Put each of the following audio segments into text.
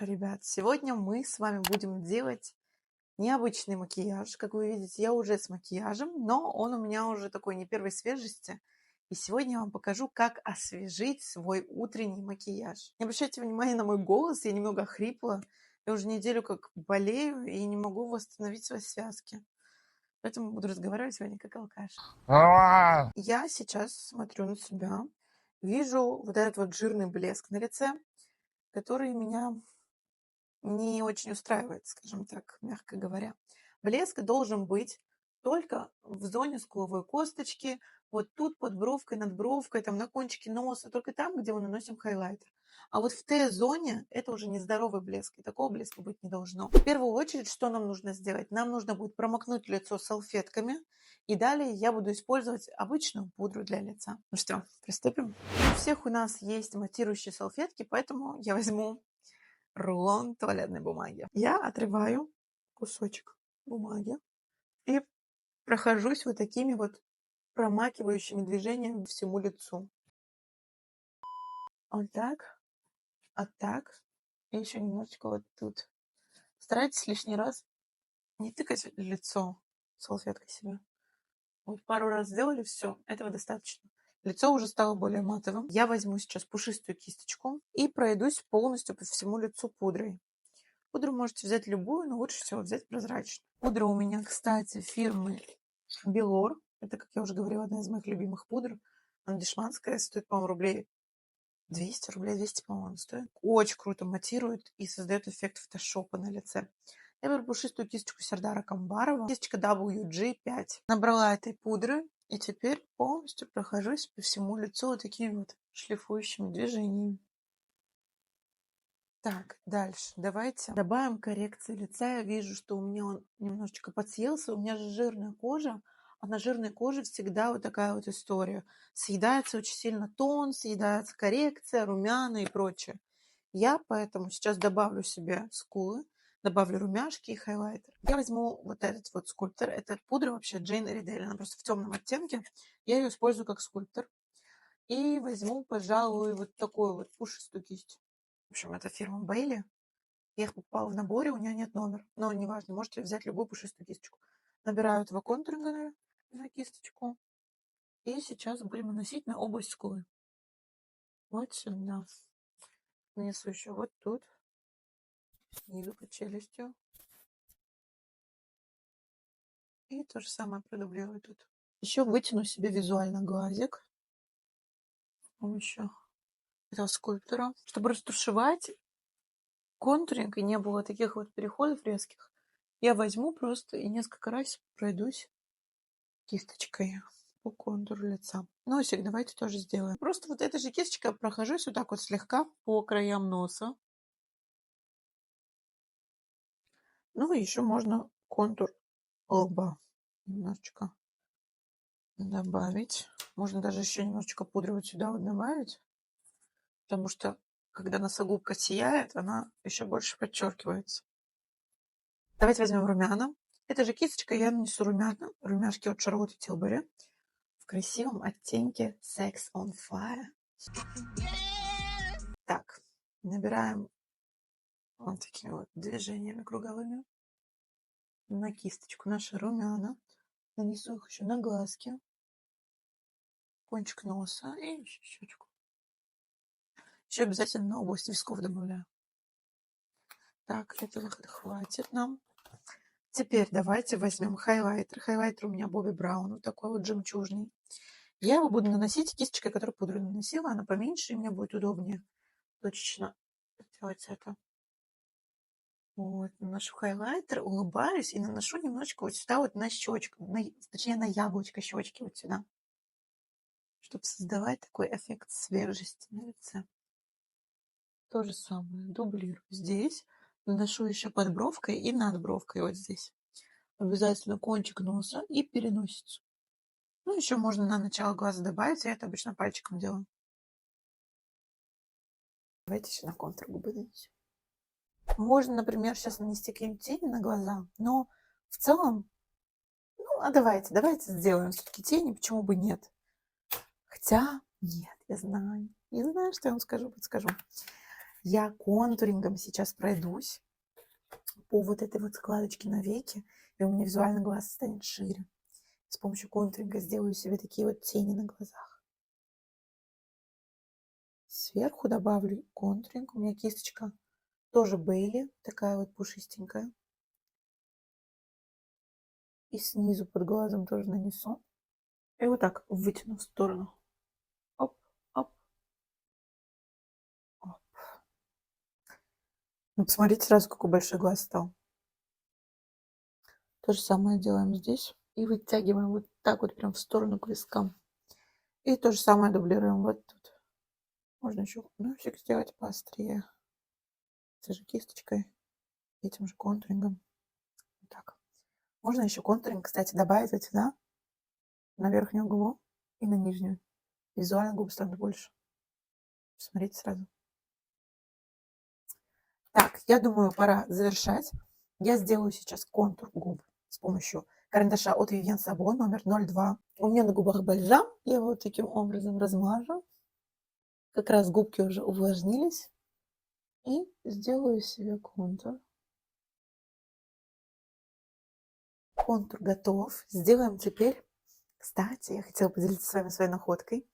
Ребят, сегодня мы с вами будем делать необычный макияж. Как вы видите, я уже с макияжем, но он у меня уже такой не первой свежести. И сегодня я вам покажу, как освежить свой утренний макияж. Не обращайте внимания на мой голос, я немного охрипла. Я уже неделю как болею и не могу восстановить свои связки. Поэтому буду разговаривать сегодня как алкаш. Я сейчас смотрю на себя, вижу вот этот вот жирный блеск на лице, который меня не очень устраивает, скажем так, мягко говоря. Блеск должен быть только в зоне скуловой косточки, вот тут под бровкой, над бровкой, там на кончике носа, только там, где мы наносим хайлайтер. А вот в Т-зоне это уже нездоровый блеск, и такого блеска быть не должно. В первую очередь, что нам нужно сделать? Нам нужно будет промокнуть лицо салфетками, и далее я буду использовать обычную пудру для лица. Ну что, приступим? У всех у нас есть матирующие салфетки, поэтому я возьму рулон туалетной бумаги. Я отрываю кусочек бумаги и прохожусь вот такими вот промакивающими движениями по всему лицу. Вот так, и еще немножечко вот тут. Старайтесь лишний раз не тыкать в лицо салфеткой себе. Вот пару раз сделали, все, этого достаточно. Лицо уже стало более матовым. Я возьму сейчас пушистую кисточку и пройдусь полностью по всему лицу пудрой. Пудру можете взять любую, но лучше всего взять прозрачную. Пудра у меня, кстати, фирмы Белор. Это, как я уже говорила, одна из моих любимых пудр. Она дешманская, стоит, по-моему, рублей 200, рублей 200, по-моему, стоит. Очень круто матирует и создает эффект фотошопа на лице. Я беру пушистую кисточку Сердара Камбарова, кисточка WG5. Набрала этой пудры и теперь полностью прохожусь по всему лицу вот такими вот шлифующими движениями. Так, дальше. Давайте добавим коррекции лица. Я вижу, что у меня он немножечко подсъелся. У меня же жирная кожа, а на жирной коже всегда вот такая вот история. Съедается очень сильно тон, съедается коррекция, румяна и прочее. Я поэтому сейчас добавлю себе скулы, добавлю румяшки и хайлайтер. Я возьму вот этот вот скульптор. Это пудра вообще Джейн Ридель. Она просто в темном оттенке. Я ее использую как скульптор. И возьму, пожалуй, вот такую вот пушистую кисть. В общем, это фирма Бейли. Я их покупала в наборе, у нее нет номера. Но неважно, можете взять любую пушистую кисточку. Набираю этого контуринга на кисточку. И сейчас будем наносить на область скулы. Вот сюда. Нанесу еще вот тут. Снизу под челюстью. И то же самое продублирую тут. Еще вытяну себе визуально глазик с помощью этого скульптора. Чтобы растушевать контуринг и не было таких вот переходов резких, я возьму просто и несколько раз пройдусь кисточкой по контуру лица. Носик давайте тоже сделаем. Просто вот этой же кисточкой прохожусь вот так вот слегка по краям носа. Ну и еще можно контур лба немножечко добавить. Можно даже еще немножечко пудры вот сюда вот добавить, потому что когда носогубка сияет, она еще больше подчеркивается. Давайте возьмем румяна. Этой же кисточкой я нанесу румяшки от Charlotte Tilbury в красивом оттенке Sex on Fire. Так, набираем вот такими вот движениями круговыми на кисточку наши румяна. Нанесу их еще на глазки, кончик носа и еще щечку. Еще обязательно на область висков добавляю. Так, этого хватит нам. Теперь давайте возьмем хайлайтер. Хайлайтер у меня Бобби Браун, вот такой вот жемчужный. Я его буду наносить кисточкой, которую пудру наносила. Она поменьше, и мне будет удобнее точечно делать это. Вот, наношу хайлайтер, улыбаюсь и наношу немножечко вот сюда вот на щечку, точнее на яблочко щечки вот сюда, чтобы создавать такой эффект свежести на лице. То же самое дублирую здесь, наношу еще под бровкой и над бровкой вот здесь. Обязательно кончик носа и переносицу. Ну, еще можно на начало глаза добавить, я это обычно пальчиком делаю. Давайте еще на контур губы нанесем. Можно, например, сейчас нанести крем тени на глаза, но в целом, давайте сделаем все-таки тени, почему бы нет. Хотя, нет, я знаю, что я вам скажу, подскажу. Я контурингом сейчас пройдусь по вот этой вот складочке на веке, и у меня визуально глаз станет шире. С помощью контуринга сделаю себе такие вот тени на глазах. Сверху добавлю контуринг. У меня кисточка тоже Бейли, такая вот пушистенькая. И снизу под глазом тоже нанесу. И вот так вытяну в сторону. Оп, оп, оп. Ну, посмотрите сразу, какой большой глаз стал. То же самое делаем здесь. И вытягиваем вот так вот прям в сторону к вискам. И то же самое дублируем вот тут. Можно еще носик сделать поострее. Этой же кисточкой, этим же контурингом. Вот так. Можно еще контуринг, кстати, добавить вот сюда, на верхнюю губу и на нижнюю. Визуально губы станут больше. Смотрите сразу. Так, я думаю, пора завершать. Я сделаю сейчас контур губ с помощью карандаша от Vivienne Sabo номер 02. У меня на губах бальзам. Я вот таким образом размажу. Как раз губки уже увлажнились. И сделаю себе контур. Контур готов. Сделаем теперь. Кстати, я хотела поделиться с вами своей находкой.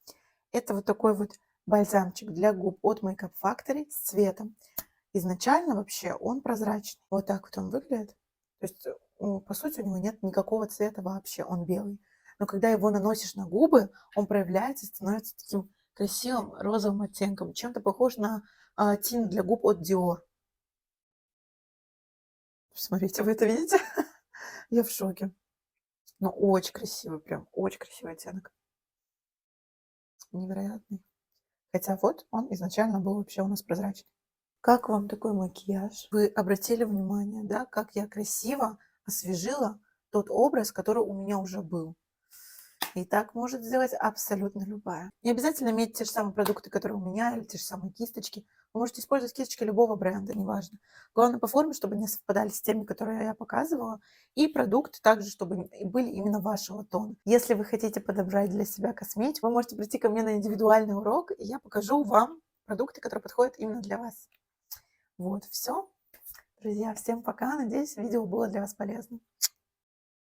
Это вот такой вот бальзамчик для губ от Makeup Factory с цветом. Изначально вообще он прозрачный. Вот так вот он выглядит. То есть, по сути, у него нет никакого цвета вообще, он белый. Но когда его наносишь на губы, он проявляется и становится таким красивым розовым оттенком. Чем-то похож на тин для губ от Dior. Смотрите, вы это видите? Я в шоке. Но очень красивый, прям очень красивый оттенок. Невероятный. Хотя вот он изначально был вообще у нас прозрачный. Как вам такой макияж? Вы обратили внимание, да, как я красиво освежила тот образ, который у меня уже был? И так может сделать абсолютно любая. Не обязательно иметь те же самые продукты, которые у меня, или те же самые кисточки. Вы можете использовать кисточки любого бренда, неважно. Главное по форме, чтобы не совпадали с теми, которые я показывала. И продукты также, чтобы были именно вашего тона. Если вы хотите подобрать для себя косметику, вы можете прийти ко мне на индивидуальный урок, и я покажу вам продукты, которые подходят именно для вас. Вот, все. Друзья, всем пока. Надеюсь, видео было для вас полезным.